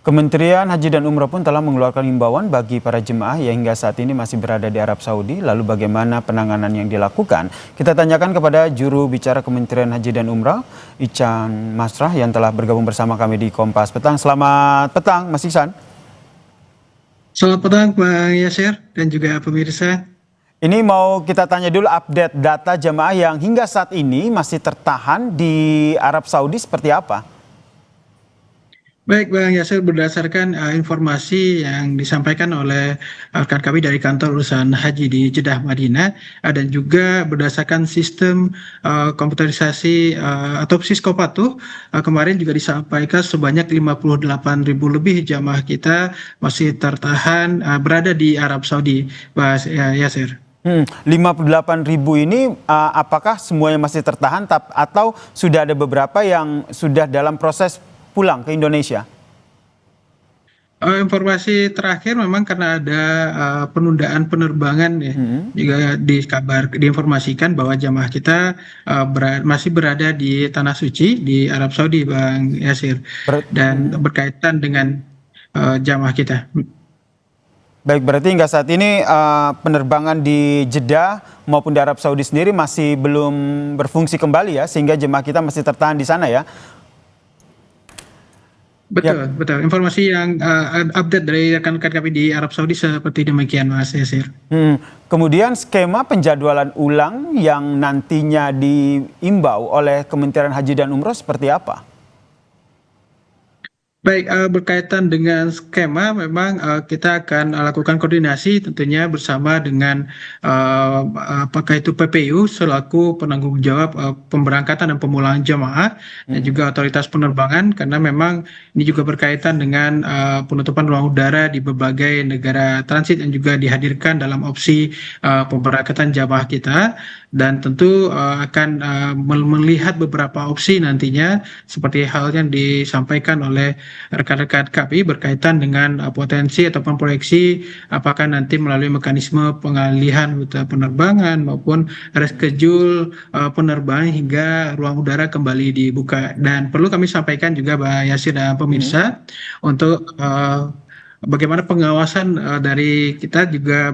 Kementerian Haji dan Umroh pun telah mengeluarkan himbauan bagi para jemaah yang hingga saat ini masih berada di Arab Saudi. Lalu bagaimana penanganan yang dilakukan? Kita tanyakan kepada juru bicara Kementerian Haji dan Umroh, Ican Masrah, yang telah bergabung bersama kami di Kompas Petang. Selamat petang, Mas Ican. Selamat petang, Bang Yasir dan juga pemirsa. Ini mau kita tanya dulu update data jemaah yang hingga saat ini masih tertahan di Arab Saudi seperti apa? Baik, Bang Yasir, berdasarkan informasi yang disampaikan oleh rekan kami dari kantor urusan haji di Jeddah, Madinah, dan juga berdasarkan sistem komputerisasi atau Siskopatuh, kemarin juga disampaikan sebanyak 58.000 lebih jamaah kita masih tertahan berada di Arab Saudi, Mas Yasir. 58.000 ini apakah semuanya masih tertahan atau sudah ada beberapa yang sudah dalam proses pulang ke Indonesia? Informasi terakhir memang karena ada penundaan penerbangan ya, juga diinformasikan bahwa jamaah kita masih berada di Tanah Suci di Arab Saudi, Bang Yasir, dan berkaitan dengan jamaah kita. Baik, berarti hingga saat ini penerbangan di Jeddah maupun di Arab Saudi sendiri masih belum berfungsi kembali ya, sehingga jemaah kita masih tertahan di sana ya. Betul, betul. Informasi yang update dari rekan-rekan kami di Arab Saudi seperti demikian, Mas Yasir. Kemudian skema penjadwalan ulang yang nantinya diimbau oleh Kementerian Haji dan Umroh seperti apa? Baik, berkaitan dengan skema memang kita akan lakukan koordinasi tentunya bersama dengan apakah itu PPU selaku penanggung jawab pemberangkatan dan pemulangan jamaah dan juga otoritas penerbangan, karena memang ini juga berkaitan dengan penutupan ruang udara di berbagai negara transit yang juga dihadirkan dalam opsi pemberangkatan jamaah kita, dan tentu akan melihat beberapa opsi nantinya seperti hal yang disampaikan oleh rekan-rekan kami berkaitan dengan potensi ataupun proyeksi apakah nanti melalui mekanisme pengalihan rute penerbangan maupun reschedule penerbangan hingga ruang udara kembali dibuka. Dan perlu kami sampaikan juga, Mbak Yasir dan pemirsa, untuk bagaimana pengawasan dari kita juga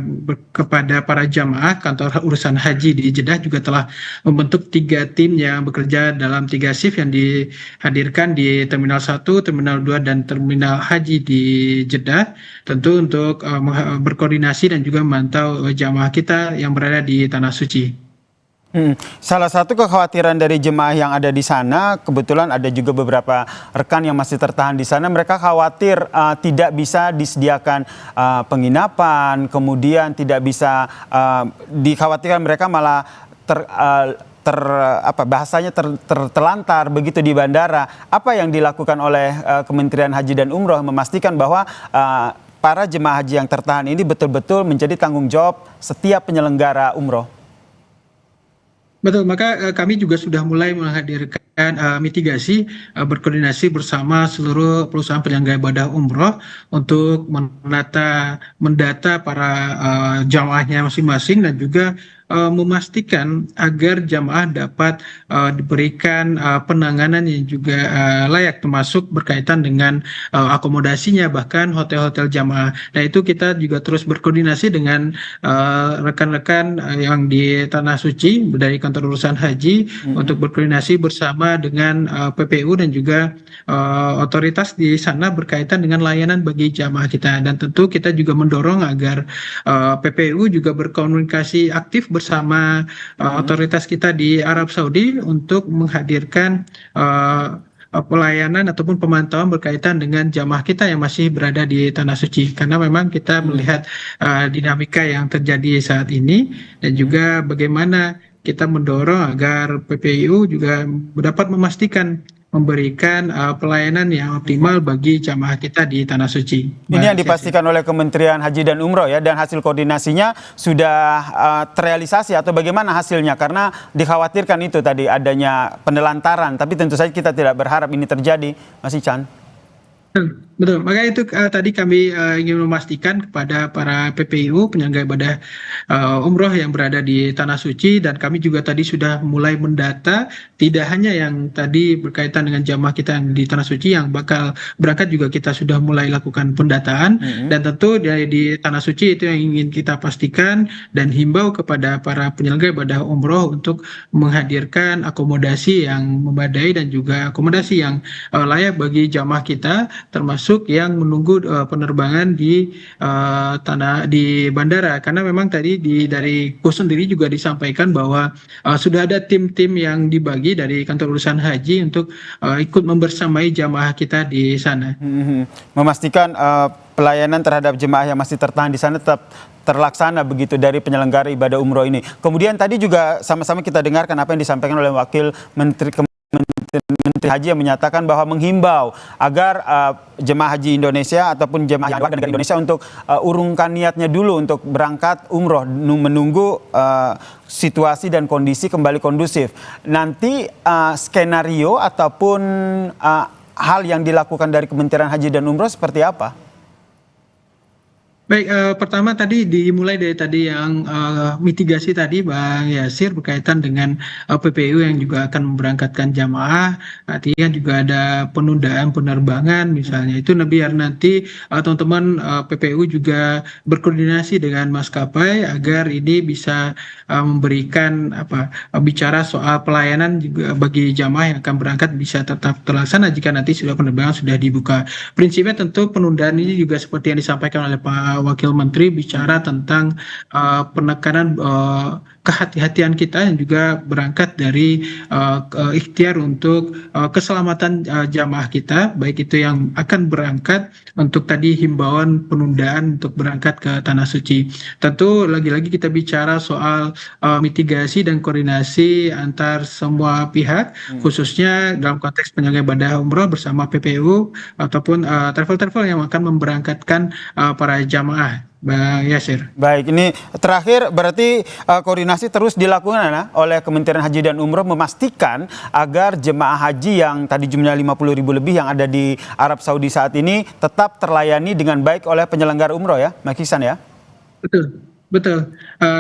kepada para jamaah. Kantor urusan haji di Jeddah juga telah membentuk 3 tim yang bekerja dalam 3 shift yang dihadirkan di Terminal 1, Terminal 2, dan Terminal Haji di Jeddah, tentu untuk berkoordinasi dan juga memantau jamaah kita yang berada di Tanah Suci. Salah satu kekhawatiran dari jemaah yang ada di sana, kebetulan ada juga beberapa rekan yang masih tertahan di sana. Mereka khawatir tidak bisa disediakan penginapan, kemudian tidak bisa dikhawatirkan mereka malah bahasanya tertelantar begitu di bandara. Apa yang dilakukan oleh Kementerian Haji dan Umroh memastikan bahwa para jemaah haji yang tertahan ini betul-betul menjadi tanggung jawab setiap penyelenggara umroh? Betul, maka kami juga sudah mulai menghadirkan mitigasi berkoordinasi bersama seluruh perusahaan penyelenggara ibadah umroh untuk mendata para jamaahnya masing-masing dan juga memastikan agar jamaah dapat diberikan penanganan yang juga layak, termasuk berkaitan dengan akomodasinya, bahkan hotel-hotel jamaah. Nah, itu kita juga terus berkoordinasi dengan rekan-rekan yang di Tanah Suci dari kantor urusan haji untuk berkoordinasi bersama dengan PPU dan juga otoritas di sana berkaitan dengan layanan bagi jamaah kita. Dan tentu kita juga mendorong agar PPU juga berkomunikasi aktif bersama otoritas kita di Arab Saudi untuk menghadirkan pelayanan ataupun pemantauan berkaitan dengan jamaah kita yang masih berada di Tanah Suci, karena memang kita melihat dinamika yang terjadi saat ini dan juga bagaimana kita mendorong agar PPU juga dapat memastikan memberikan pelayanan yang optimal bagi jamaah kita di Tanah Suci. Ini yang dipastikan oleh Kementerian Haji dan Umroh ya, dan hasil koordinasinya sudah terrealisasi atau bagaimana hasilnya? Karena dikhawatirkan itu tadi adanya penelantaran, tapi tentu saja kita tidak berharap ini terjadi, Mas Ican. Betul. Makanya itu tadi kami ingin memastikan kepada para PPIU penyangga ibadah umroh yang berada di Tanah Suci, dan kami juga tadi sudah mulai mendata tidak hanya yang tadi berkaitan dengan jamaah kita yang di Tanah Suci yang bakal berangkat, juga kita sudah mulai lakukan pendataan, dan tentu di Tanah Suci itu yang ingin kita pastikan dan himbau kepada para penyelenggara ibadah umroh untuk menghadirkan akomodasi yang memadai dan juga akomodasi yang layak bagi jamaah kita, termasuk yang menunggu penerbangan di di bandara, karena memang tadi dari KUS sendiri juga disampaikan bahwa sudah ada tim-tim yang dibagi dari kantor urusan haji untuk ikut membersamai jamaah kita di sana. Memastikan pelayanan terhadap jemaah yang masih tertahan di sana tetap terlaksana begitu dari penyelenggara ibadah umroh ini. Kemudian tadi juga sama-sama kita dengarkan apa yang disampaikan oleh Wakil Menteri Haji yang menyatakan bahwa menghimbau agar jemaah haji Indonesia ataupun jemaah yang warga negara Indonesia untuk urungkan niatnya dulu untuk berangkat umroh, menunggu situasi dan kondisi kembali kondusif. Nanti skenario ataupun hal yang dilakukan dari Kementerian Haji dan Umroh seperti apa? Baik, pertama tadi dimulai dari tadi yang mitigasi tadi Bang Yasir berkaitan dengan PPU yang juga akan memberangkatkan jamaah. Artinya juga ada penundaan penerbangan misalnya. Itu biar nanti teman-teman PPU juga berkoordinasi dengan maskapai agar ini bisa memberikan bicara soal pelayanan juga bagi jamaah yang akan berangkat bisa tetap terlaksana jika nanti sudah penerbangan sudah dibuka. Prinsipnya tentu penundaan ini juga seperti yang disampaikan oleh Pak Wakil Menteri, bicara tentang penekanan kehati-hatian kita yang juga berangkat dari ikhtiar untuk keselamatan jamaah kita, baik itu yang akan berangkat untuk tadi himbauan penundaan untuk berangkat ke Tanah Suci. Tentu lagi-lagi kita bicara soal mitigasi dan koordinasi antar semua pihak, khususnya dalam konteks penyelenggaraan ibadah umroh bersama PPU ataupun travel-travel yang akan memberangkatkan para jamaah, Bang Yasir. Baik, ini terakhir berarti koordinasi terus dilakukan oleh Kementerian Haji dan Umroh memastikan agar jemaah haji yang tadi jumlahnya 50.000 lebih yang ada di Arab Saudi saat ini tetap terlayani dengan baik oleh penyelenggara umroh ya, Mas Ihsan ya? Betul. Betul,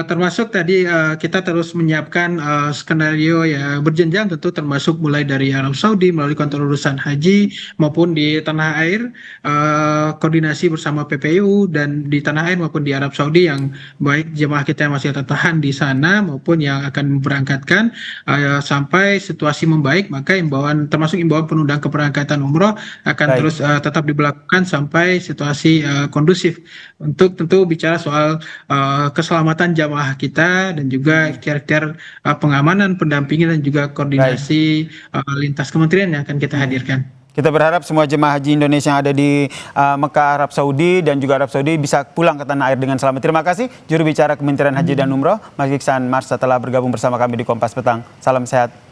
termasuk tadi kita terus menyiapkan skenario ya berjenjang, tentu termasuk mulai dari Arab Saudi melalui kantor urusan haji maupun di tanah air, koordinasi bersama PPU dan di tanah air maupun di Arab Saudi yang baik jemaah kita yang masih tertahan di sana maupun yang akan memberangkatkan sampai situasi membaik, maka imbauan termasuk imbauan penundaan keberangkatan umroh akan terus tetap diberlakukan sampai situasi kondusif, untuk tentu bicara soal keselamatan jamaah kita dan juga ikhtiar-ikhtiar pengamanan, pendampingan dan juga koordinasi lintas kementerian yang akan kita hadirkan. Kita berharap semua jemaah haji Indonesia yang ada di Mekah, Arab Saudi dan juga Arab Saudi bisa pulang ke tanah air dengan selamat. Terima kasih juru bicara Kementerian Haji dan Umroh, Mas Ihsan Marsa telah bergabung bersama kami di Kompas Petang. Salam sehat.